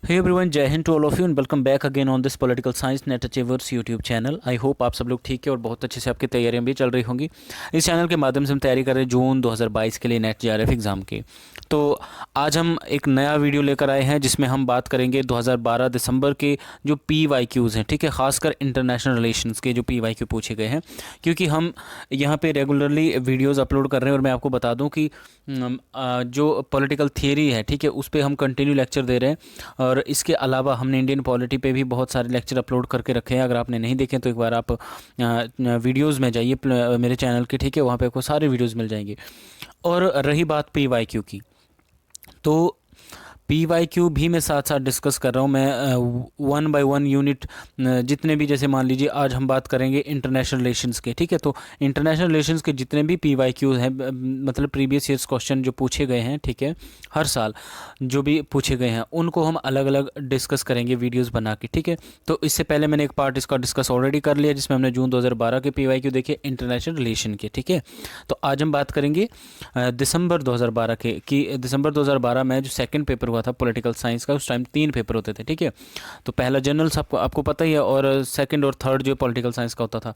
Hey everyone, Jai Hind to all of you and welcome back again on this political science net achievers YouTube channel. I hope आप सब लोग ठीक है और बहुत अच्छे से आपकी तैयारियां भी चल रही होंगी। इस चैनल के माध्यम से हम तैयारी कर रहे हैं जून 2022 के लिए नेट जेआरएफ एग्ज़ाम की। तो आज हम एक नया वीडियो लेकर आए हैं जिसमें हम बात करेंगे 2012 दिसंबर के जो PYQs हैं, ठीक है, खासकर इंटरनेशनल रिलेशंस के जो PYQ पूछे गए हैं, क्योंकि हम यहाँ पे रेगुलरली वीडियोस अपलोड कर रहे हैं। और मैं आपको बता दूं कि जो पॉलिटिकल थियरी है, ठीक है, उस पर हम कंटिन्यू लेक्चर दे रहे हैं। और इसके अलावा हमने इंडियन पॉलिटी पे भी बहुत सारे लेक्चर अपलोड करके रखे हैं। अगर आपने नहीं देखे तो एक बार आप वीडियोस में जाइए मेरे चैनल के, ठीक है, वहाँ पे आपको सारे वीडियोस मिल जाएंगे। और रही बात PYQ की, तो PYQ भी मैं साथ साथ डिस्कस कर रहा हूँ। मैं 1 बाय 1 यूनिट जितने भी, जैसे मान लीजिए आज हम बात करेंगे इंटरनेशनल रिलेशंस के, ठीक है, तो इंटरनेशनल रिलेशंस के जितने भी PYQ हैं, मतलब प्रीवियस ईयर्स क्वेश्चन जो पूछे गए हैं, ठीक है, हर साल जो भी पूछे गए हैं उनको हम अलग अलग डिस्कस करेंगे वीडियोज़ बना के, ठीक है। तो इससे पहले मैंने एक पार्ट इसका डिस्कस ऑलरेडी कर लिया जिसमें हमने जून 2012 के PYQ देखे इंटरनेशनल रिलेशन के, ठीक है। तो आज हम बात करेंगे दिसंबर 2012 के, कि दिसंबर 2012 में जो सेकंड पेपर हुआ था पॉलिटिकल साइंस का, उस टाइम 3 पेपर होते थे, ठीक है। तो पहला जनरल आपको पता ही है, और सेकंड और थर्ड जो पॉलिटिकल साइंस का होता था।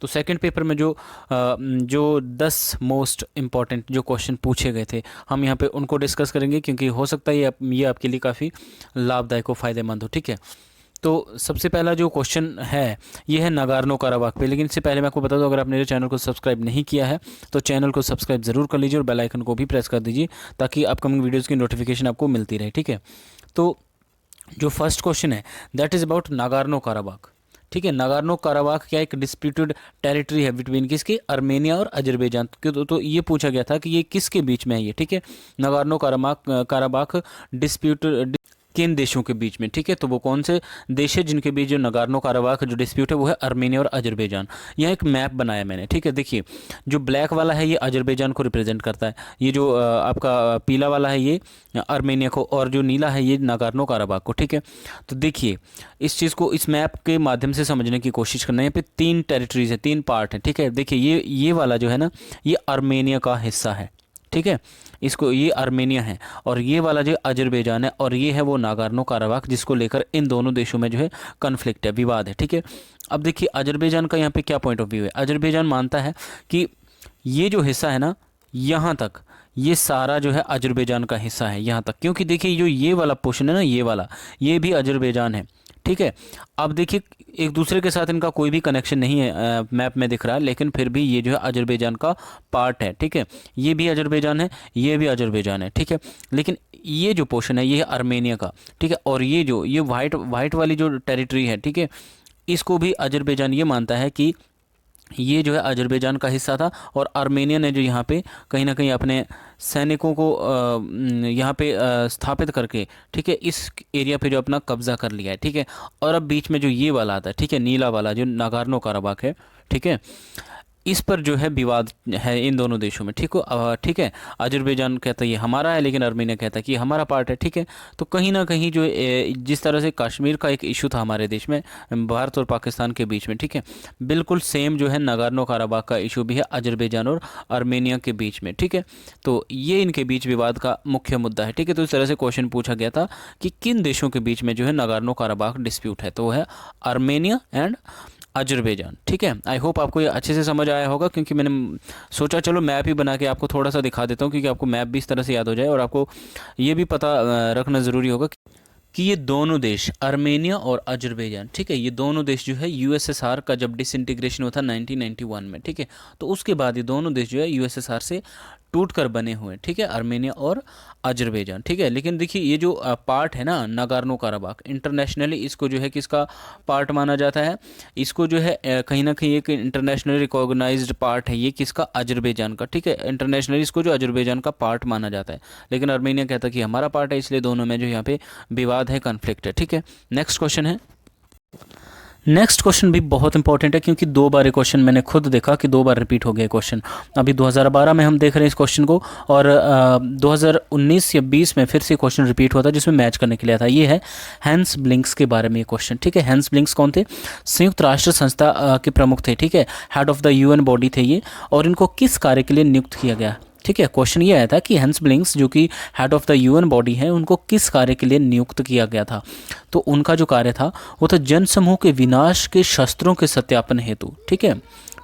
तो सेकंड पेपर में जो 10 मोस्ट इम्पॉर्टेंट जो क्वेश्चन पूछे गए थे, हम यहाँ पे उनको डिस्कस करेंगे, क्योंकि हो सकता है ये आपके लिए काफ़ी लाभदायक और फ़ायदेमंद हो, ठीक है। तो सबसे पहला जो क्वेश्चन है ये है नागोर्नो काराबाख पे। लेकिन इससे पहले मैं आपको बता दूं, अगर आपने मेरे चैनल को सब्सक्राइब नहीं किया है तो चैनल को सब्सक्राइब ज़रूर कर लीजिए और बेल आइकन को भी प्रेस कर दीजिए ताकि अपकमिंग वीडियोज़ की नोटिफिकेशन आपको मिलती रहे, ठीक है। तो जो फर्स्ट क्वेश्चन है that is about Nagorno Karabakh, ठीक है। नागोर्नो काराबाख क्या एक डिस्प्यूटेड टेरिटरी है बिटवीन किसकी, आर्मेनिया और अजरबैजान। तो ये पूछा गया था कि ये किसके बीच में है ये, ठीक है। नागोर्नो काराबाख डिस्प्यूट किन देशों के बीच में, ठीक है। तो वो कौन से देश है जिनके बीच जो नागोर्नो काराबाख जो डिस्प्यूट है वो है आर्मेनिया और अजरबैजान। यह एक मैप बनाया मैंने, ठीक है। देखिए जो ब्लैक वाला है ये अजरबैजान को रिप्रेजेंट करता है, ये जो आपका पीला वाला है ये आर्मेनिया को, और जो नीला है ये नागोर्नो काराबाख को, ठीक है। तो देखिए इस चीज़ को इस मैप के माध्यम से समझने की कोशिश करना है। यहाँ पे 3 टेरिटरीज है, 3 पार्ट है, ठीक है। देखिए ये वाला जो है ना ये आर्मेनिया का हिस्सा है, ठीक है। इसको ये आर्मेनिया है, और ये वाला जो अजरबैजान है, और ये है वो नागोर्नो काराबाख जिसको लेकर इन दोनों देशों में जो है कन्फ्लिक्ट है, विवाद है, ठीक है। अब देखिए अजरबैजान का यहाँ पे क्या पॉइंट ऑफ व्यू है। अजरबैजान मानता है कि ये जो हिस्सा है ना यहाँ तक, ये सारा जो है अजरबैजान का हिस्सा है यहाँ तक, क्योंकि देखिए जो ये वाला पोर्शन है ना ये वाला, ये भी अजरबैजान है, ठीक है। अब देखिए एक दूसरे के साथ इनका कोई भी कनेक्शन नहीं है, मैप में दिख रहा है, लेकिन फिर भी ये जो है अजरबैजान का पार्ट है, ठीक है। ये भी अजरबैजान है, ये भी अजरबैजान है, ठीक है। लेकिन ये जो पोर्शन है ये है आर्मेनिया का, ठीक है। और ये वाइट वाली जो टेरिटरी है, ठीक है, इसको भी अजरबैजान ये मानता है कि ये जो है अजरबैजान का हिस्सा था, और आर्मेनिया ने जो यहाँ पे कहीं ना कहीं अपने सैनिकों को यहाँ पे स्थापित करके, ठीक है, इस एरिया पे जो अपना कब्जा कर लिया है, ठीक है। और अब बीच में जो ये वाला आता है, ठीक है, नीला वाला जो नागोर्नो काराबाख है, ठीक है, इस पर जो है विवाद है इन दोनों देशों में, ठीक है। अजरबैजान कहता है ये हमारा है, लेकिन आर्मेनिया कहता है कि ये हमारा पार्ट है, ठीक है। तो कहीं ना कहीं जो जिस तरह से कश्मीर का एक इशू था हमारे देश में भारत और पाकिस्तान के बीच में, ठीक है, बिल्कुल सेम जो है नागोर्नो काराबाख का इशू भी है अजरबैजान और आर्मेनिया के बीच में, ठीक है। तो ये इनके बीच विवाद का मुख्य मुद्दा है, ठीक है। तो इस तरह से क्वेश्चन पूछा गया था कि किन देशों के बीच में जो है नागोर्नो काराबाख डिस्प्यूट है, तो वो है आर्मेनिया एंड अजरबैजान, ठीक है। आई होप आपको ये अच्छे से समझ आया होगा, क्योंकि मैंने सोचा चलो मैप ही बना के आपको थोड़ा सा दिखा देता हूँ, क्योंकि आपको मैप भी इस तरह से याद हो जाए और आपको ये भी पता रखना ज़रूरी होगा कि ये दोनों देश आर्मेनिया और अजरबैजान, ठीक है, ये दोनों देश जो है USSR का जब डिसइंटीग्रेशन हुआ था 1991 में, ठीक है, तो उसके बाद ये दोनों देश जो है USSR से टूट कर बने हुए, ठीक है, आर्मेनिया और अजरबैजान, ठीक है। लेकिन देखिए ये जो पार्ट है ना नागोर्नो काराबाख, इंटरनेशनली इसको जो है किसका पार्ट माना जाता है, इसको जो है कहीं ना कहीं एक इंटरनेशनली रिकॉग्नाइज्ड पार्ट है ये किसका, अजरबैजान का, ठीक है। इंटरनेशनली इसको जो अजरबैजान का पार्ट माना जाता है, लेकिन आर्मेनिया कहता है कि हमारा पार्ट है, इसलिए दोनों में जो यहाँ पे विवाद है, कन्फ्लिक्ट है, ठीक है। नेक्स्ट क्वेश्चन है, नेक्स्ट क्वेश्चन भी बहुत इंपॉर्टेंट है, क्योंकि 2 बार ये क्वेश्चन मैंने खुद देखा कि 2 बार रिपीट हो गया क्वेश्चन। अभी 2012 में हम देख रहे हैं इस क्वेश्चन को, और 2019 या 20 में फिर से क्वेश्चन रिपीट हुआ था जिसमें मैच करने के लिए था। ये है हैंस ब्लिंक्स के बारे में ये क्वेश्चन, ठीक है। हैंस ब्लिंक्स कौन थे, संयुक्त राष्ट्र संस्था के प्रमुख थे, ठीक है, head of the UN body थे ये, और इनको किस कार्य के लिए नियुक्त किया गया, ठीक है, क्वेश्चन ये आया था कि हैंस ब्लिंक्स जो कि head of the UN body है, उनको किस कार्य के लिए नियुक्त किया गया था। तो उनका जो कार्य था वो था जनसमूह के विनाश के शस्त्रों के सत्यापन हेतु, ठीक है,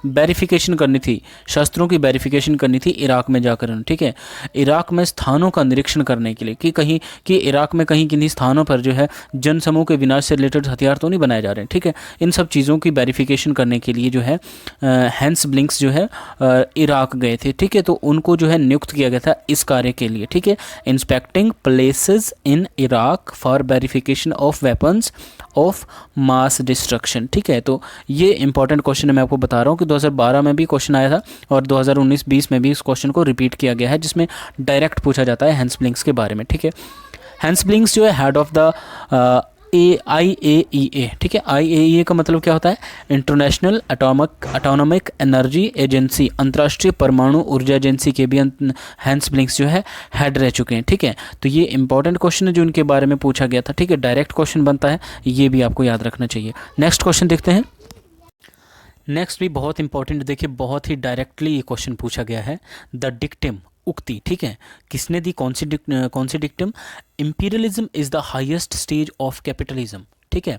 वेरिफिकेशन करनी थी, शस्त्रों की वेरिफिकेशन करनी थी इराक में जाकर, ठीक है, इराक में स्थानों का निरीक्षण करने के लिए कि कहीं कि इराक में कहीं किन्हीं स्थानों पर जो है जनसमूह के विनाश से रिलेटेड हथियार तो नहीं बनाए जा रहे हैं, ठीक है। इन सब चीज़ों की वेरिफिकेशन करने के लिए जो है हैंस ब्लिंक्स जो है इराक गए थे, ठीक है। तो उनको जो है नियुक्त किया गया था इस कार्य के लिए, ठीक है, inspecting places in Iraq for verification of weapons of mass destruction, ठीक है। तो ये इंपॉर्टेंट क्वेश्चन मैं आपको बता रहा हूँ कि 2012 में भी क्वेश्चन आया था और 2019-20 में भी इस क्वेश्चन को रिपीट किया गया है, जिसमें डायरेक्ट पूछा जाता है हैंस ब्लिंक्स के बारे में, ठीक है। हैंस ब्लिंक्स जो है हेड ऑफ द IAEA, ठीक है। IAEA का मतलब क्या होता है, इंटरनेशनल एटॉमिक एनर्जी एजेंसी, अंतर्राष्ट्रीय परमाणु ऊर्जा एजेंसी के भी हैंस ब्लिंक्स जो है हेड रह चुके हैं, ठीक है। तो ये इंपॉर्टेंट क्वेश्चन है जो उनके बारे में पूछा गया था, ठीक है, डायरेक्ट क्वेश्चन बनता है, ये भी आपको याद रखना चाहिए। नेक्स्ट क्वेश्चन देखते हैं। नेक्स्ट भी बहुत इंपॉर्टेंट, देखिए बहुत ही डायरेक्टली ये क्वेश्चन पूछा गया है, द डिक्टिम, उक्ति, ठीक है, किसने दी, कौन सी dictum, imperialism is the highest stage of capitalism, ठीक है,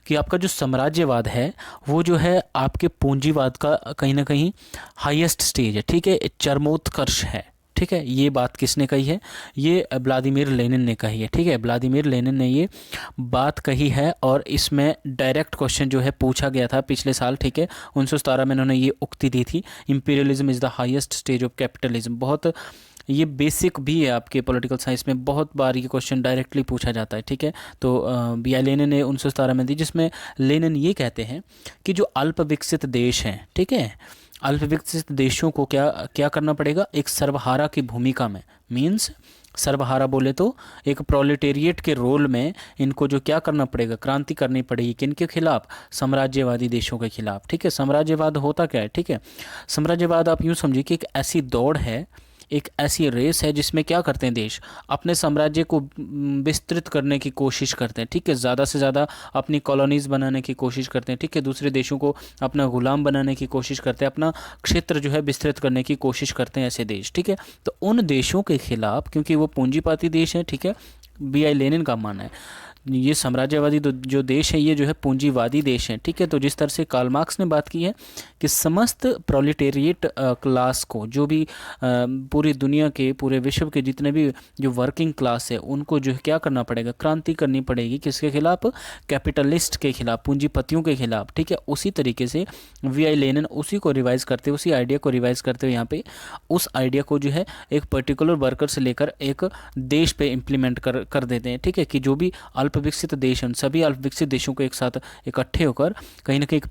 कि आपका जो साम्राज्यवाद है वो जो है आपके पूंजीवाद का कहीं ना कहीं हाईएस्ट स्टेज है, ठीक है, चरमोत्कर्ष है, ठीक है। ये बात किसने कही है, ये व्लादिमीर लेनिन ने कही है, ठीक है, व्लादिमीर लेनिन ने ये बात कही है और इसमें डायरेक्ट क्वेश्चन जो है पूछा गया था पिछले साल, ठीक है, 1917 में इन्होंने ये उक्ति दी थी, imperialism is the highest stage of capitalism. बहुत ये बेसिक भी है आपके पॉलिटिकल साइंस में, बहुत बार ये क्वेश्चन डायरेक्टली पूछा जाता है, ठीक है। तो BI लेनिन ने 1917 में दी, जिसमें लेनिन ये कहते हैं कि जो अल्प विकसित देश हैं, ठीक है, अल्प विकसित देशों को क्या क्या करना पड़ेगा, एक सर्वहारा की भूमिका में, मीन्स सर्वहारा बोले तो एक प्रोलेटेरिएट के रोल में इनको जो क्या करना पड़ेगा, क्रांति करनी पड़ेगी, किनके खिलाफ, साम्राज्यवादी देशों के खिलाफ, ठीक है। साम्राज्यवाद होता क्या है, ठीक है, साम्राज्यवाद आप यूँ समझिए कि एक ऐसी दौड़ है, एक ऐसी रेस है जिसमें क्या करते हैं देश, अपने साम्राज्य को विस्तृत करने की कोशिश करते हैं, ठीक है, ज़्यादा से ज़्यादा अपनी कॉलोनीज़ बनाने की कोशिश करते हैं, ठीक है, दूसरे देशों को अपना गुलाम बनाने की कोशिश करते हैं, अपना क्षेत्र जो है विस्तृत करने की कोशिश करते हैं ऐसे देश, ठीक है। तो उन देशों के खिलाफ, क्योंकि वो पूंजीपाती देश हैं, ठीक है, BI लेनिन का मानना है ये साम्राज्यवादी जो देश है ये जो है पूंजीवादी देश है, ठीक है। तो जिस तरह से कार्ल मार्क्स ने बात की है कि समस्त प्रोलेटेरिएट क्लास को, जो भी पूरी दुनिया के, पूरे विश्व के जितने भी जो वर्किंग क्लास है, उनको जो है क्या करना पड़ेगा, क्रांति करनी पड़ेगी, किसके खिलाफ, कैपिटलिस्ट के खिलाफ, पूंजीपतियों के खिलाफ, ठीक है। उसी तरीके से VI लेनिन उसी को रिवाइज करते हुए, उसी आइडिया को रिवाइज करते हुए यहाँ पे उस आइडिया को जो है एक पर्टिकुलर वर्कर से लेकर एक देश पे इम्प्लीमेंट कर देते हैं, ठीक है, कि जो भी अल्प विकसित देश हैं, सभी अल्प विकसित देशों को एक साथ इकट्ठे होकर कहीं ना कहीं एक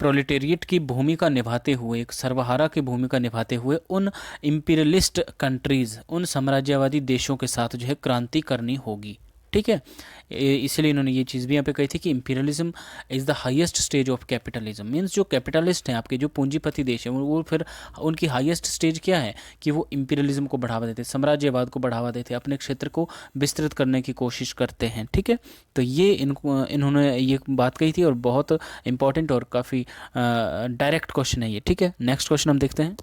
प्रोलेटेरिएट की भूमिका निभाते हुए, एक सर्वहारा की भूमिका निभाते हुए उन इंपीरियलिस्ट कंट्रीज़, उन साम्राज्यवादी देशों के साथ जो है क्रांति करनी होगी, ठीक है। इसलिए इन्होंने ये चीज़ भी यहाँ पे कही थी कि imperialism is the highest stage of capitalism, means जो कैपिटलिस्ट हैं आपके, जो पूंजीपति देश हैं, वो फिर उनकी हाईएस्ट स्टेज क्या है कि वो इंपीरियलिज्म को बढ़ावा देते, साम्राज्यवाद को बढ़ावा देते, अपने क्षेत्र को विस्तृत करने की कोशिश करते हैं, ठीक है। तो ये इन्होंने ये बात कही थी और बहुत इंपॉर्टेंट और काफ़ी डायरेक्ट क्वेश्चन है ये, ठीक है। नेक्स्ट क्वेश्चन हम देखते हैं।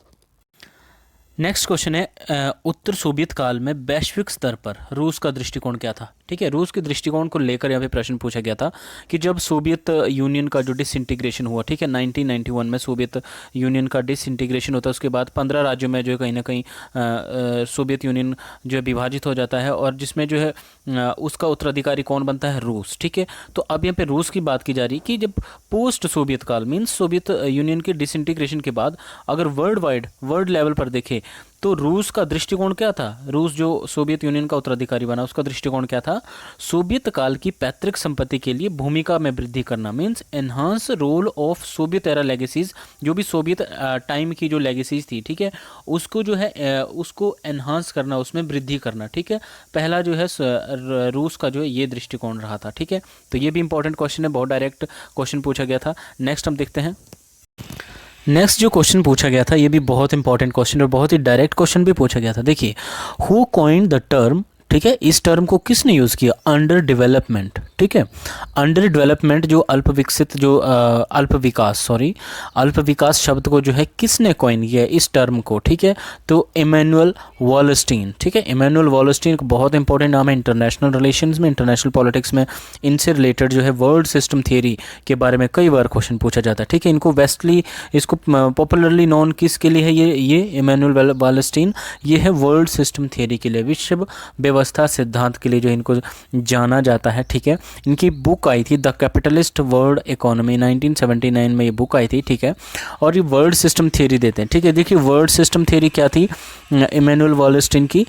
नेक्स्ट क्वेश्चन है उत्तर सोवियत काल में वैश्विक स्तर पर रूस का दृष्टिकोण क्या था, ठीक है। रूस के दृष्टिकोण को लेकर यहाँ पे प्रश्न पूछा गया था कि जब सोवियत यूनियन का जो डिसइंटीग्रेशन हुआ, ठीक है, 1991 में सोवियत यूनियन का डिसइंटीग्रेशन होता है, उसके बाद 15 राज्यों में जो है कहीं ना कहीं सोवियत यूनियन जो है विभाजित हो जाता है और जिसमें जो है उसका उत्तराधिकारी कौन बनता है, रूस, ठीक है। तो अब यहाँ पे रूस की बात की जा रही है कि जब पोस्ट सोवियत काल, मीन्स सोवियत यूनियन के डिसइंटीग्रेशन के बाद अगर वर्ल्ड लेवल पर देखे तो रूस का दृष्टिकोण क्या था, रूस जो सोवियत यूनियन का उत्तराधिकारी बना उसका दृष्टिकोण क्या था, सोवियत काल की पैतृक संपत्ति के लिए भूमिका में वृद्धि करना, means enhance role of Soviet era legacies, जो भी सोवियत टाइम की जो लेगेसीज थी, ठीक है, उसको जो है उसको एनहांस करना, उसमें वृद्धि करना, ठीक है। पहला जो है रूस का जो है ये दृष्टिकोण रहा था, ठीक है। तो ये भी इंपॉर्टेंट क्वेश्चन है, बहुत डायरेक्ट क्वेश्चन पूछा गया था। नेक्स्ट हम देखते हैं। नेक्स्ट जो क्वेश्चन पूछा गया था ये भी बहुत इंपॉर्टेंट क्वेश्चन और बहुत ही डायरेक्ट क्वेश्चन भी पूछा गया था। देखिए, हु कॉइन्ड द टर्म, ठीक है, इस टर्म को किसने यूज़ किया, अंडर डेवलपमेंट, ठीक है। अंडर डेवलपमेंट जो अल्प विकसित जो अल्प विकास शब्द को जो है किसने कॉइन किया इस टर्म को, ठीक है, तो इमैनुअल वॉलस्टीन, ठीक है। इमैनुअल वॉलस्टीन को बहुत इंपॉर्टेंट नाम है इंटरनेशनल रिलेशंस में, इंटरनेशनल पॉलिटिक्स में। इनसे रिलेटेड जो है वर्ल्ड सिस्टम थियरी के बारे में कई बार क्वेश्चन पूछा जाता है, ठीक है। इनको इसको पॉपुलरली नॉन किसके लिए है, ये इमैनुअल वॉलस्टीन, ये है वर्ल्ड सिस्टम थियरी के लिए, विश्व व्यवस्था सिद्धांत के लिए जो इनको जाना जाता है, ठीक है। इनकी बुक आई थी द कैपिटलिस्ट वर्ल्ड इकोनॉमी, 1979 में ये बुक आई थी, ठीक है। और ये वर्ल्ड सिस्टम थियरी देते हैं, ठीक है। देखिए वर्ल्ड सिस्टम थियरी क्या थी इमैनुअल वॉलस्टीन की,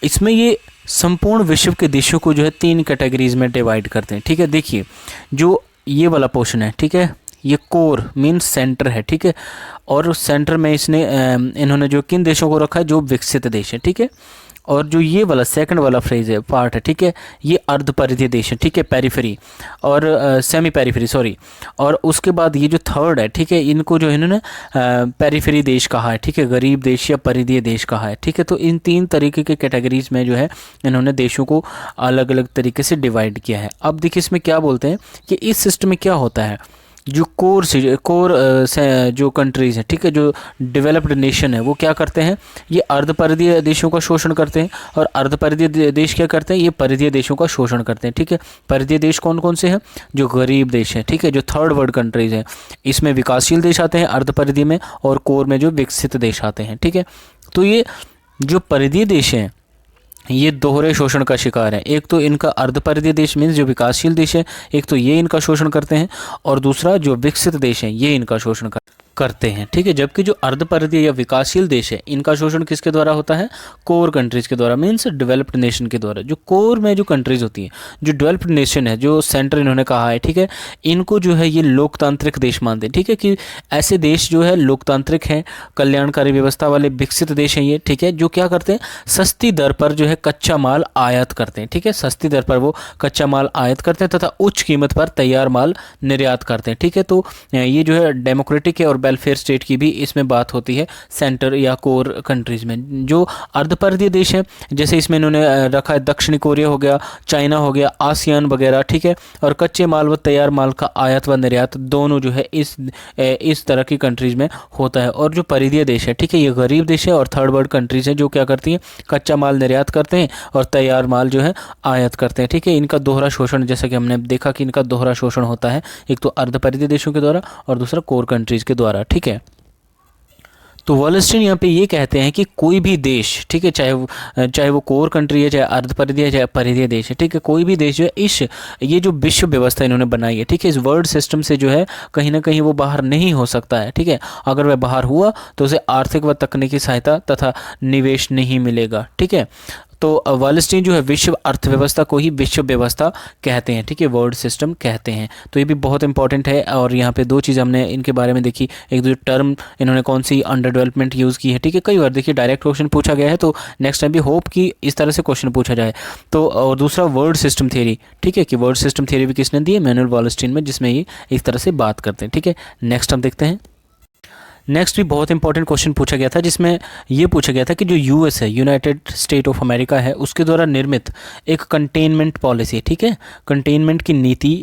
इसमें ये संपूर्ण विश्व के देशों को जो है 3 कैटेगरीज में डिवाइड करते हैं, ठीक है। देखिए जो ये वाला पोर्शन है, ठीक है, ये कोर मीन्स सेंटर है, ठीक है। और सेंटर में इन्होंने जो किन देशों को रखा है, जो विकसित देश है, ठीक है। और जो ये वाला सेकंड वाला फ्रेज है, पार्ट है, ठीक है, ये अर्धपरिधीय देश है, ठीक है, पेरिफेरी और सेमी पेरिफेरी सॉरी। और उसके बाद ये जो थर्ड है, ठीक है, इनको जो इन्होंने पेरिफेरी देश कहा है, ठीक है, गरीब देश या परिधीय देश कहा है, ठीक है। तो इन 3 तरीके के कैटेगरीज में जो है इन्होंने देशों को अलग अलग तरीके से डिवाइड किया है। अब देखिए इसमें क्या बोलते हैं कि इस सिस्टम में क्या होता है, जो कोर जो कंट्रीज़ हैं, ठीक है, जो डेवलप्ड नेशन है, वो क्या करते हैं, ये अर्धपरिधीय देशों का शोषण करते हैं। और अर्धपरिधीय देश क्या करते हैं, ये परिधीय देशों का शोषण करते हैं, ठीक है। परिधीय देश कौन कौन से हैं, जो गरीब देश हैं, ठीक है, जो थर्ड वर्ल्ड कंट्रीज़ हैं, इसमें विकासशील देश आते हैं अर्धपरिधीय में, और कोर में जो विकसित देश आते हैं, ठीक है। तो ये जो परिधीय देश हैं ये दोहरे शोषण का शिकार है। एक तो इनका अर्धपरिधीय देश मीन्स जो विकासशील देश है, एक तो ये इनका शोषण करते हैं, और दूसरा जो विकसित देश है ये इनका शोषण करते हैं, ठीक है। जबकि जो अर्धपरिधीय या विकासशील देश है इनका शोषण किसके द्वारा होता है, कोर कंट्रीज़ के द्वारा मीन्स डेवलप्ड नेशन के द्वारा। जो कोर में जो कंट्रीज़ होती हैं, जो डेवलप्ड नेशन है, जो सेंटर इन्होंने कहा है, ठीक है, इनको जो है ये लोकतांत्रिक देश मानते हैं, ठीक है, कि ऐसे देश जो है लोकतांत्रिक हैं, कल्याणकारी व्यवस्था वाले विकसित देश हैं ये, ठीक है, जो क्या करते हैं, सस्ती दर पर जो है कच्चा माल आयात करते हैं, ठीक है, सस्ती दर पर वो कच्चा माल आयात करते हैं तथा उच्च कीमत पर तैयार माल निर्यात करते हैं, ठीक है। तो ये जो है डेमोक्रेटिक है और वेलफेयर स्टेट की भी इसमें बात होती है सेंटर या कोर कंट्रीज़ में। जो अर्धपरिधीय देश है, जैसे इसमें इन्होंने रखा है दक्षिणी कोरिया हो गया, चाइना हो गया, आसियान वगैरह, ठीक है। और कच्चे माल व तैयार माल का आयात व निर्यात दोनों जो है इस तरह की कंट्रीज़ में होता है। और जो परिधीय देश है, ठीक है, ये गरीब देश है और थर्ड वर्ल्ड कंट्रीज़ है, जो क्या करती हैं, कच्चा माल निर्यात करते हैं और तैयार माल जो है आयात करते हैं, ठीक है। इनका दोहरा शोषण, जैसा कि हमने देखा कि इनका दोहरा शोषण होता है, एक तो अर्धपरिधीय देशों के द्वारा और दूसरा कोर कंट्रीज़ के द्वारा, ठीक है। तो वॉलस्टीन यहाँ पे ये कहते हैं कि कोई भी देश, ठीक है, चाहे वो कोर कंट्री है, चाहे अर्धपरिधीय है, चाहे परिधीय देश है, ठीक है, कोई भी देश जो है ये जो विश्व व्यवस्था इन्होंने बनाई है, ठीक है, इस वर्ल्ड सिस्टम से जो है कहीं ना कहीं वो बाहर नहीं हो सकता है, ठीक है। अगर वह बाहर हुआ तो उसे आर्थिक व तकनीकी सहायता तथा निवेश नहीं मिलेगा, ठीक है। तो वॉलस्टीन जो है विश्व अर्थव्यवस्था को ही विश्व व्यवस्था कहते हैं, ठीक है, वर्ल्ड सिस्टम कहते हैं। तो ये भी बहुत इंपॉर्टेंट है। और यहाँ पे 2 चीज़ हमने इनके बारे में देखी, एक जो टर्म इन्होंने कौन सी अंडर डेवलपमेंट यूज़ की है, ठीक है, कई बार देखिए डायरेक्ट क्वेश्चन पूछा गया है, तो नेक्स्ट टाइम भी होप कि इस तरह से क्वेश्चन पूछा जाए। तो और दूसरा वर्ल्ड सिस्टम थियरी, ठीक है, कि वर्ल्ड सिस्टम थियरी भी किसने दी है, इमैनुअल वॉलस्टीन में, जिसमें ये इस तरह से बात करते हैं, ठीक है। नेक्स्ट हम देखते हैं। नेक्स्ट भी बहुत इंपॉर्टेंट क्वेश्चन पूछा गया था, जिसमें ये पूछा गया था कि जो यूएस है, यूनाइटेड स्टेट ऑफ अमेरिका है, उसके द्वारा निर्मित एक कंटेनमेंट पॉलिसी है, ठीक है, कंटेनमेंट की नीति,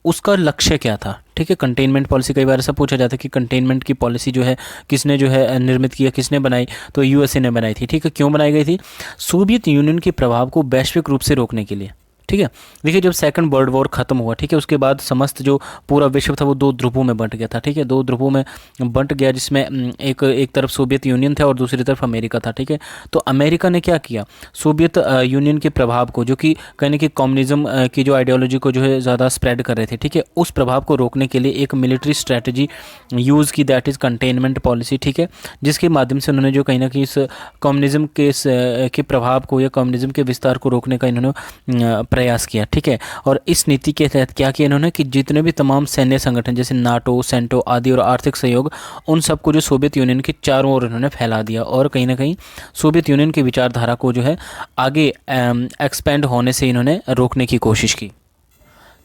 उसका लक्ष्य क्या था, ठीक है। कंटेनमेंट पॉलिसी कई बार ऐसा पूछा जाता है कि कंटेनमेंट की पॉलिसी जो है किसने जो है निर्मित किया, किसने बनाई, तो यूएसए ने बनाई थी, ठीक है। क्यों बनाई गई थी, सोवियत यूनियन के प्रभाव को वैश्विक रूप से रोकने के लिए, ठीक है। देखिए जब सेकंड वर्ल्ड वॉर खत्म हुआ, ठीक है, उसके बाद समस्त जो पूरा विश्व था वो 2 ध्रुवों में बंट गया था, ठीक है, 2 ध्रुवों में बंट गया, जिसमें एक तरफ सोवियत यूनियन था और दूसरी तरफ अमेरिका था, ठीक है। तो अमेरिका ने क्या किया, सोवियत यूनियन के प्रभाव को, जो कि कहने की कम्युनिज्म की जो आइडियोलॉजी को जो है ज़्यादा स्प्रेड कर रहे थे, ठीक है, उस प्रभाव को रोकने के लिए एक मिलिट्री स्ट्रैटेजी यूज़ की, दैट इज़ कंटेनमेंट पॉलिसी, ठीक है, जिसके माध्यम से उन्होंने जो कहीं ना कहीं इस कम्युनिज्म के प्रभाव को या कम्युनिज्म के विस्तार को रोकने का इन्होंने प्रयास किया, ठीक है। और इस नीति के तहत क्या किया इन्होंने कि जितने भी तमाम सैन्य संगठन जैसे नाटो, सेंटो आदि और आर्थिक सहयोग, उन सबको जो सोवियत यूनियन के चारों ओर इन्होंने फैला दिया और कहीं ना कहीं सोवियत यूनियन की विचारधारा को जो है आगे एक्सपेंड होने से इन्होंने रोकने की कोशिश की।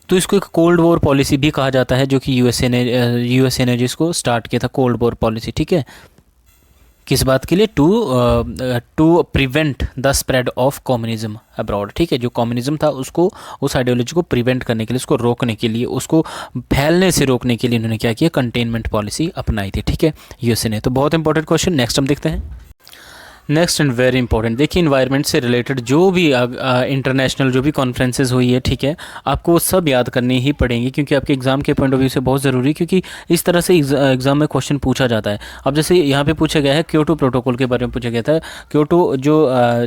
तो इसको एक कोल्ड वॉर पॉलिसी भी कहा जाता है, जो कि यूएसए ने जिसको स्टार्ट किया था, कोल्ड वॉर पॉलिसी, ठीक है। किस बात के लिए? To prevent the spread of communism abroad, ठीक है। जो कम्युनिज्म था उसको, उस आइडियोलॉजी को प्रिवेंट करने के लिए, उसको रोकने के लिए, उसको फैलने से रोकने के लिए इन्होंने क्या किया? कंटेनमेंट पॉलिसी अपनाई थी, ठीक है, यूएसए ने। तो बहुत इंपॉर्टेंट क्वेश्चन। नेक्स्ट हम देखते हैं। नेक्स्ट एंड वेरी इंपॉर्टेंट, देखिए इन्वायरमेंट से रिलेटेड जो भी इंटरनेशनल जो भी कॉन्फ्रेंसेज हुई है, ठीक है, आपको वो सब याद करनी ही पड़ेंगी, क्योंकि आपके एग्जाम के पॉइंट ऑफ व्यू से बहुत ज़रूरी है, क्योंकि इस तरह से एग्जाम में क्वेश्चन पूछा जाता है। अब जैसे यहाँ पे पूछा गया है क्योटो प्रोटोकॉल के बारे में पूछा गया था। क्योटो जो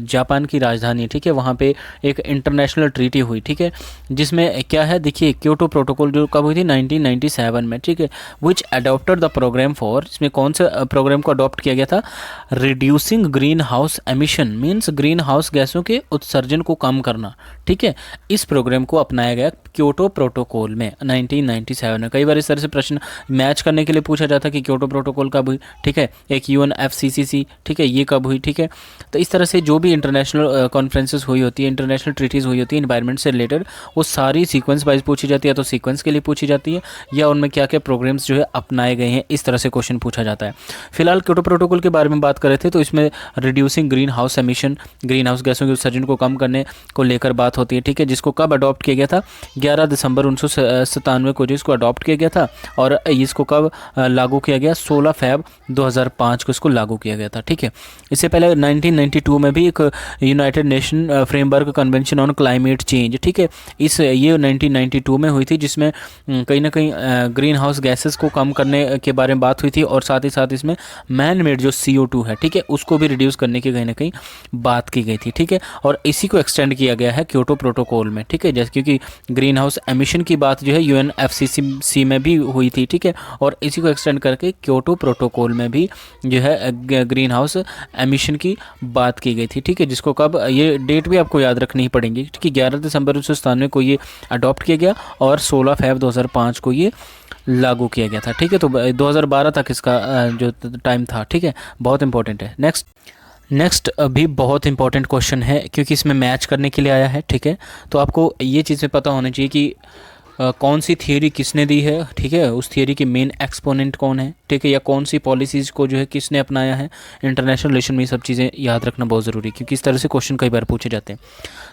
जापान की राजधानी है, ठीक है, वहाँ पे एक इंटरनेशनल ट्रीटी हुई, ठीक है, जिसमें क्या है, देखिए क्योटो प्रोटोकॉल जो कब हुई थी? 1997 में, ठीक है, विच अडॉप्टेड द प्रोग्राम फॉर, इसमें कौन सा प्रोग्राम को अडॉप्ट किया गया था? Reducing green house emission, means green house गैसों के उत्सर्जन को कम करना, ठीक है। इस प्रोग्राम को अपनाया गया क्योटो प्रोटोकॉल में 1997 में। कई बार इस तरह से प्रश्न मैच करने के लिए पूछा जाता है कि क्योटो प्रोटोकॉल कब हुई, ठीक है, एक UNFCCC, ठीक है, ये कब हुई, ठीक है। तो इस तरह से जो भी इंटरनेशनल कॉन्फ्रेंसेस हुई होती है, इंटरनेशनल ट्रीटीज़ हुई होती है इन्वायरमेंट से रिलेटेड, वो सारी सीक्वेंस वाइज पूछी जाती है, तो सीक्वेंस के लिए पूछी जाती है, या उनमें क्या क्या प्रोग्राम्स जो है अपनाए गए हैं, इस तरह से क्वेश्चन पूछा जाता है। फिलहाल क्योटो प्रोटोकॉल के बारे में बात कर रहे थे, तो इसमें reducing green house emission, green house गैसों के उत्सर्जन को कम करने को लेकर बात होती है, ठीक है, जिसको कब अडॉप्ट किया गया था? 11 दिसंबर 1997 को जो इसको अडॉप्ट किया गया था, और इसको कब लागू किया गया? 16 फरवरी 2005 को इसको लागू किया गया था, ठीक है। इससे पहले 1992 में भी एक United nation framework convention on climate change, ठीक है, ये 1992 में हुई थी, जिसमें कहीं ना कहीं ग्रीन हाउस गैसेस को कम करने के बारे में बात हुई थी, और साथ ही साथ इसमें मैन मेड जो CO2 है, ठीक है, उसको भी रिड्यूस करने की कहीं ना कहीं बात की गई थी, ठीक है। और इसी को एक्सटेंड किया गया है क्योटो प्रोटोकॉल में, ठीक है, जैसे क्योंकि ग्रीन हाउस एमिशन की बात जो है UNFCCC में भी हुई थी, ठीक है, और इसी को एक्सटेंड करके क्योटो प्रोटोकॉल में भी जो है ग्रीन हाउस एमिशन की बात की गई थी, ठीक है, जिसको कब, ये डेट भी आपको याद रखनी ही पड़ेगी, ठीक है, 11 दिसंबर 1997 को ये अडॉप्ट किया गया, और 16 फरवरी 2005 को ये लागू किया गया था, ठीक है। तो 2012 तक इसका जो टाइम था, ठीक है, बहुत इंपॉर्टेंट है। नेक्स्ट अभी बहुत इंपॉर्टेंट क्वेश्चन है, क्योंकि इसमें मैच करने के लिए आया है, ठीक है। तो आपको ये चीज़ें पता होनी चाहिए कि कौन सी थियरी किसने दी है, ठीक है, उस थियरी के मेन एक्सपोनेंट कौन है, ठीक है, या कौन सी पॉलिसीज़ को जो है किसने अपनाया है। इंटरनेशनल रिलेशन में ये सब चीज़ें याद रखना बहुत ज़रूरी है, क्योंकि इस तरह से क्वेश्चन कई बार पूछे जाते हैं।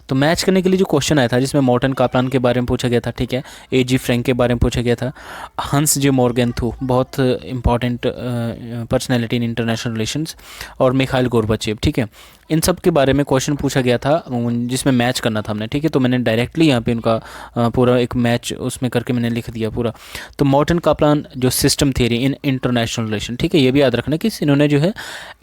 तो मैच करने के लिए जो क्वेश्चन आया था, जिसमें मॉर्टन कापलान के बारे में पूछा गया था, ठीक है, A.G. फ्रैंक के बारे में पूछा गया था, हंस जे मॉर्गेनथु, बहुत important personality in international relations, और मिखाइल गोर्बाचेव, ठीक है, इन सब के बारे में क्वेश्चन पूछा गया था, जिसमें मैच करना था हमने, ठीक है। तो मैंने डायरेक्टली यहाँ पे उनका पूरा एक मैच उसमें करके मैंने लिख दिया पूरा। तो मॉर्टन कापलान जो system theory in international relation, ठीक है, ये भी याद रखना कि इन्होंने जो है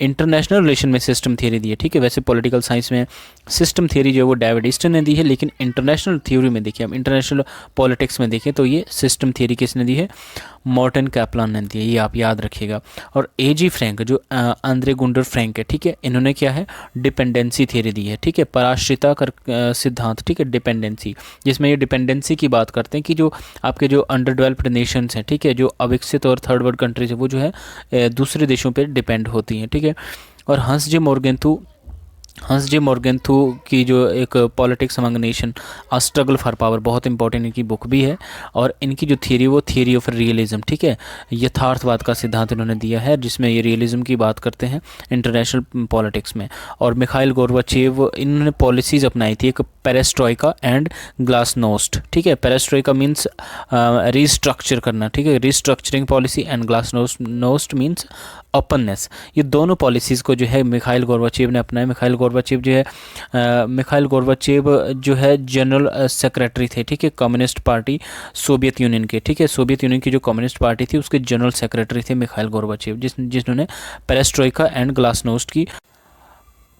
इंटरनेशनल रिलेशन में सिस्टम थियरी दी है, ठीक है। वैसे पॉलिटिकल साइंस में सिस्टम थियरी जो है वो डेविड ईस्टन ने दी है, लेकिन इंटरनेशनल थ्योरी में देखिए, हम इंटरनेशनल पॉलिटिक्स में देखें तो ये सिस्टम थियरी किसने दी है? मॉर्टन कापलान ने दी है, ये आप याद रखिएगा। और A.G. फ्रैंक जो आंद्रे गुंडर फ्रैंक है, ठीक है, इन्होंने क्या है? डिपेंडेंसी थियरी दी है, ठीक है, पराश्रिता कर सिद्धांत, ठीक है, डिपेंडेंसी, जिसमें ये डिपेंडेंसी की बात करते हैं कि जो आपके जो अंडर डेवलप्ड नेशंस हैं, ठीक है, जो अविकसित और थर्ड वर्ल्ड कंट्रीज है, वो जो है दूसरे देशों पर डिपेंड होती हैं, ठीक है। और हंस जे मॉर्गेनथु की जो एक politics among nation a struggle for power, बहुत इंपॉर्टेंट इनकी बुक भी है, और इनकी जो थियरी वो थियरी ऑफ रियलिज्म, ठीक है, यथार्थवाद का सिद्धांत इन्होंने दिया है, जिसमें ये रियलिज्म की बात करते हैं इंटरनेशनल पॉलिटिक्स में। और मिखाइल गोर्बाचेव, इन्होंने पॉलिसीज़ अपनाई थी, एक पेरेस्ट्रोइका एंड ग्लासनोस्ट, ठीक है, पेरेस्ट्रोइका मीन्स रीस्ट्रक्चर करना, ठीक है, restructuring policy, and glasnost means openness. ये दोनों पॉलिसीज़ को जो है मिखाइल गोर्बाचेव ने अपनाया। मिखाइल गोर्बाचेव जो है जनरल सेक्रेटरी थे, ठीक है, कम्युनिस्ट पार्टी सोवियत यूनियन के, ठीक है, सोवियत यूनियन की जो कम्युनिस्ट पार्टी थी उसके जनरल सेक्रेटरी थे मिखाइल गोर्बाचेव, जिन्होंने पेरेस्ट्रोइका एंड ग्लासनोस्ट की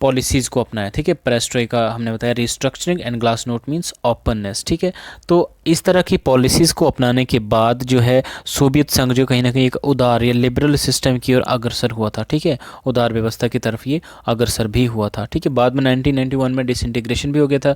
पॉलिसीज़ को अपनाया, ठीक है। पेरेस्ट्रोइका हमने बताया restructuring, and glasnost means openness, ठीक है। तो इस तरह की पॉलिसीज़ को अपनाने के बाद जो है सोवियत संघ जो कहीं ना कहीं एक उदार या लिबरल सिस्टम की ओर अग्रसर हुआ था, ठीक है, उदार व्यवस्था की तरफ ये अग्रसर भी हुआ था, ठीक है। बाद में 1991 में डिसइंटीग्रेशन भी हो गया था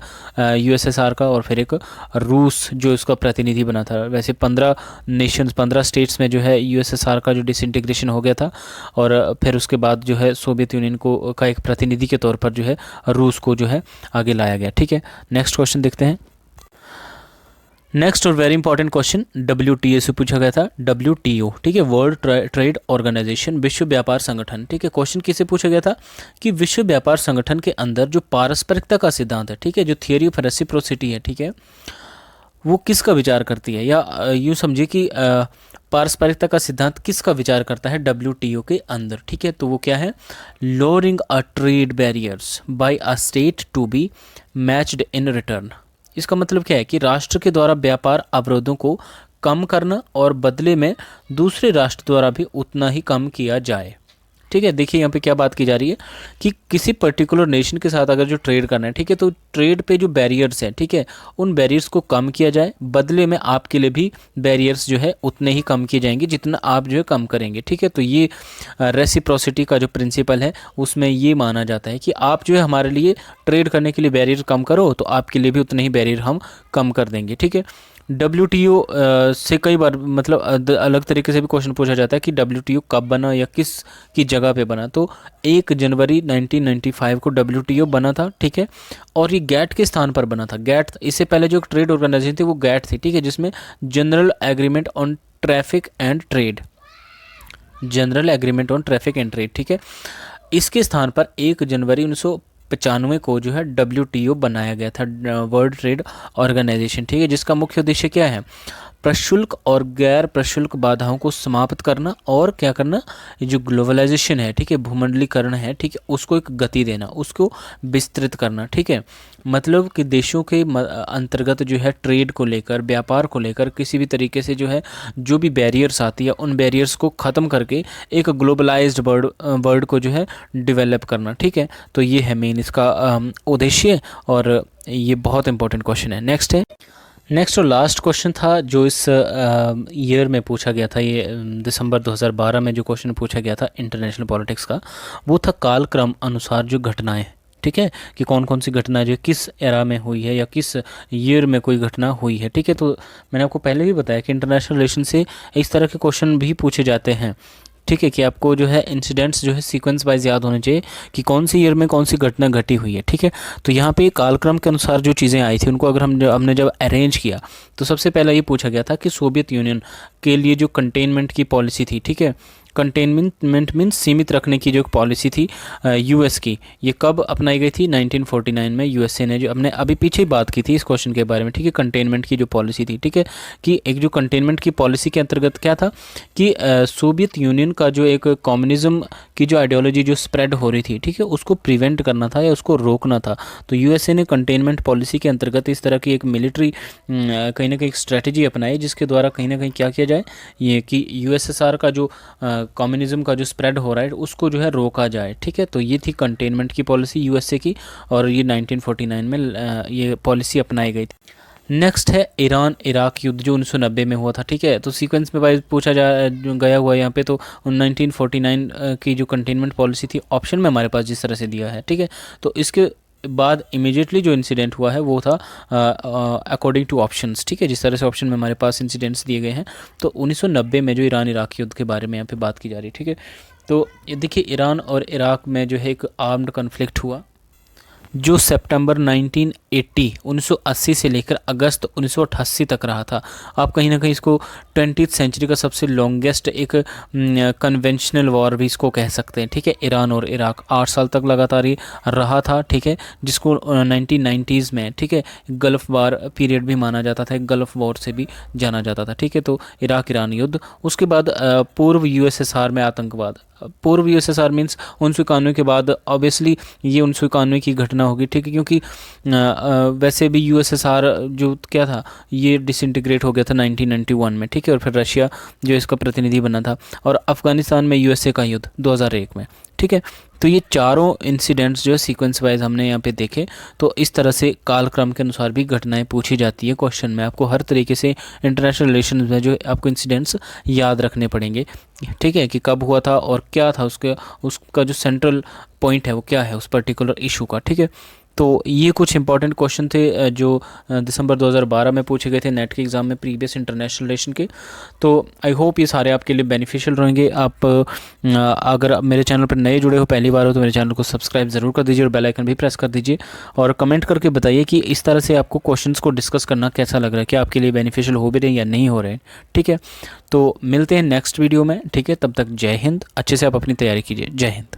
USSR का, और फिर एक रूस जो इसका प्रतिनिधि बना था। वैसे 15 स्टेट्स में जो है USSR का जो डिसइंटीग्रेशन हो गया था, और फिर उसके बाद जो है सोवियत यूनियन को का एक प्रतिनिधि के तौर पर जो है रूस को जो है आगे लाया गया, ठीक है। नेक्स्ट क्वेश्चन देखते हैं। नेक्स्ट और वेरी इंपॉर्टेंट क्वेश्चन WTO से पूछा गया था। WTO, ठीक है, वर्ल्ड ट्रेड ऑर्गेनाइजेशन, विश्व व्यापार संगठन। ठीक है, क्वेश्चन किससे पूछा गया था कि विश्व व्यापार संगठन के अंदर जो पारस्परिकता का सिद्धांत है, ठीक है, जो थियरी ऑफ रेसिप्रोसिटी है, ठीक है, वो किसका विचार करती है, या यूँ समझिए कि पारस्परिकता का सिद्धांत किसका विचार करता है WTO के अंदर। ठीक है, तो वो क्या है, lowering a trade barriers by a state to be matched in return. इसका मतलब क्या है कि राष्ट्र के द्वारा व्यापार अवरोधों को कम करना और बदले में दूसरे राष्ट्र द्वारा भी उतना ही कम किया जाए। ठीक है, देखिए यहाँ पे क्या बात की जा रही है कि किसी पर्टिकुलर नेशन के साथ अगर जो ट्रेड करना है, ठीक है, तो ट्रेड पे जो बैरियर्स हैं, ठीक है, उन बैरियर्स को कम किया जाए, बदले में आपके लिए भी बैरियर्स जो है उतने ही कम किए जाएंगे जितना आप जो है कम करेंगे। ठीक है, तो ये रेसिप्रोसिटी का जो प्रिंसिपल है उसमें ये माना जाता है कि आप जो है हमारे लिए ट्रेड करने के लिए बैरियर कम करो तो आपके लिए भी उतने ही बैरियर हम कम कर देंगे। ठीक है, WTO से कई बार मतलब अलग तरीके से भी क्वेश्चन पूछा जाता है कि WTO कब बना या किस की जगह पे बना। तो 1 जनवरी 1995 को WTO बना था। ठीक है, और ये गैट के स्थान पर बना था। गैट, इससे पहले जो ट्रेड ऑर्गेनाइजेशन थी वो गैट थी। ठीक है, जिसमें general agreement on traffic and trade, general agreement on traffic and trade. ठीक है, इसके स्थान पर 1 जनवरी 1995 को जो है WTO बनाया गया था, वर्ल्ड ट्रेड ऑर्गेनाइजेशन। ठीक है, जिसका मुख्य उद्देश्य क्या है, प्रशुल्क और गैर प्रशुल्क बाधाओं को समाप्त करना और क्या करना, ये जो ग्लोबलाइजेशन है, ठीक है, भूमंडलीकरण है, ठीक है, उसको एक गति देना, उसको विस्तृत करना। ठीक है, मतलब कि देशों के अंतर्गत जो है ट्रेड को लेकर, व्यापार को लेकर किसी भी तरीके से जो है जो भी बैरियर्स आती है उन बैरियर्स को ख़त्म करके एक ग्लोबलाइज्ड वर्ल्ड को जो है डेवलप करना। ठीक है, तो ये है मेन इसका उद्देश्य और ये बहुत इंपॉर्टेंट क्वेश्चन है। नेक्स्ट और लास्ट क्वेश्चन था जो इस ईयर में पूछा गया था, ये दिसंबर 2012 में जो क्वेश्चन पूछा गया था इंटरनेशनल पॉलिटिक्स का, वो था कालक्रम अनुसार जो घटनाएं। ठीक है, कि कौन कौन सी घटना जो किस एरा में हुई है या किस ईयर में कोई घटना हुई है। ठीक है, तो मैंने आपको पहले भी बताया कि इंटरनेशनल रिलेशन से इस तरह के क्वेश्चन भी पूछे जाते हैं। ठीक है, कि आपको जो है इंसिडेंट्स जो है सीक्वेंस वाइज याद होने चाहिए कि कौन सी ईयर में कौन सी घटना घटी हुई है। ठीक है, तो यहाँ पे कालक्रम के अनुसार जो चीज़ें आई थी उनको अगर हमने जब अरेंज किया तो सबसे पहला ये पूछा गया था कि सोवियत यूनियन के लिए जो कंटेनमेंट की पॉलिसी थी, ठीक है, कंटेनमेंट मीन्स सीमित रखने की जो पॉलिसी थी यूएस की, ये कब अपनाई गई थी, 1949 में यूएसए ने, जो हमने अभी पीछे ही बात की थी इस क्वेश्चन के बारे में। ठीक है, कंटेनमेंट की जो पॉलिसी थी, ठीक है, कि एक जो कंटेनमेंट की पॉलिसी के अंतर्गत क्या था कि सोवियत यूनियन का जो एक कम्युनिज्म की जो आइडियोलॉजी जो स्प्रेड हो रही थी, ठीक है, उसको प्रिवेंट करना था या उसको रोकना था। तो यूएसए ने कंटेनमेंट पॉलिसी के अंतर्गत इस तरह की एक मिलिट्री कहीं ना कहीं स्ट्रेटजी अपनाई जिसके द्वारा कहीं ना कहीं क्या किया जाए, ये कि यूएसएसआर का जो कम्युनिज्म का जो स्प्रेड हो रहा है उसको जो है रोका जाए। ठीक है, तो ये थी कंटेनमेंट की पॉलिसी यूएसए की और ये 1949 में ये पॉलिसी अपनाई गई थी। नेक्स्ट है ईरान इराक युद्ध जो 1990 में हुआ था। ठीक है, तो सीक्वेंस में वाइज पूछा गया हुआ है यहाँ पे, तो 1949 की जो कंटेनमेंट पॉलिसी थी ऑप्शन में हमारे पास जिस तरह से दिया है। ठीक है, तो इसके बाद इमीडिएटली जो इंसिडेंट हुआ है वो था अकॉर्डिंग टू ऑप्शंस। ठीक है, जिस तरह से ऑप्शन में हमारे पास इंसिडेंट्स दिए गए हैं, तो 1990 में जो ईरान इराक युद्ध के बारे में यहाँ पे बात की जा रही है। ठीक है, तो ये देखिए ईरान और इराक में जो है एक आर्म्ड कन्फ्लिक्ट हुआ जो सितंबर 1980 से लेकर अगस्त 1988 तक रहा था। आप कहीं ना कहीं इसको 20th सेंचुरी का सबसे लॉन्गेस्ट एक कन्वेंशनल वॉर भी इसको कह सकते हैं। ठीक है, ईरान और इराक 8 साल तक लगातार ये रहा था। ठीक है, जिसको 1990s में, ठीक है, गल्फ़ वार पीरियड भी माना जाता था, गल्फ़ वॉर से भी जाना जाता था। ठीक है, तो इराक ईरान युद्ध, उसके बाद पूर्व यूएसएसआर में आतंकवाद, पूर्व यूएसएसआर मीन्स 1991 के बाद ऑब्वियसली ये 1991 की घटना होगी। ठीक है, क्योंकि वैसे भी यूएसएसआर जो क्या था ये डिसइंटीग्रेट हो गया था 1991 में। ठीक है, और फिर रशिया जो इसका प्रतिनिधि बना था, और अफगानिस्तान में यूएसए का युद्ध 2001 में। ठीक है, तो ये चारों इंसिडेंट्स जो है सीक्वेंस वाइज हमने यहाँ पे देखे। तो इस तरह से कालक्रम के अनुसार भी घटनाएं पूछी जाती है क्वेश्चन में। आपको हर तरीके से इंटरनेशनल रिलेशन में जो आपको इंसिडेंट्स याद रखने पड़ेंगे। ठीक है, कि कब हुआ था और क्या था उसका जो सेंट्रल पॉइंट है वो क्या है उस पर्टिकुलर इशू का। ठीक है, तो ये कुछ इंपॉर्टेंट क्वेश्चन थे जो दिसंबर 2012 में पूछे गए थे नेट के एग्ज़ाम में प्रीवियस इंटरनेशनल रिलेशन के। तो आई होप ये सारे आपके लिए बेनिफिशियल रहेंगे। आप अगर मेरे चैनल पर नए जुड़े हो, पहली बार हो, तो मेरे चैनल को सब्सक्राइब ज़रूर कर दीजिए और बेल आइकन भी प्रेस कर दीजिए और कमेंट करके बताइए कि इस तरह से आपको क्वेश्चंस को डिस्कस करना कैसा लग रहा है, क्या आपके लिए बेनिफिशियल हो भी रहे हैं या नहीं हो रहे हैं। ठीक है, तो मिलते हैं नेक्स्ट वीडियो में। ठीक है, तब तक जय हिंद। अच्छे से आप अपनी तैयारी कीजिए। जय हिंद।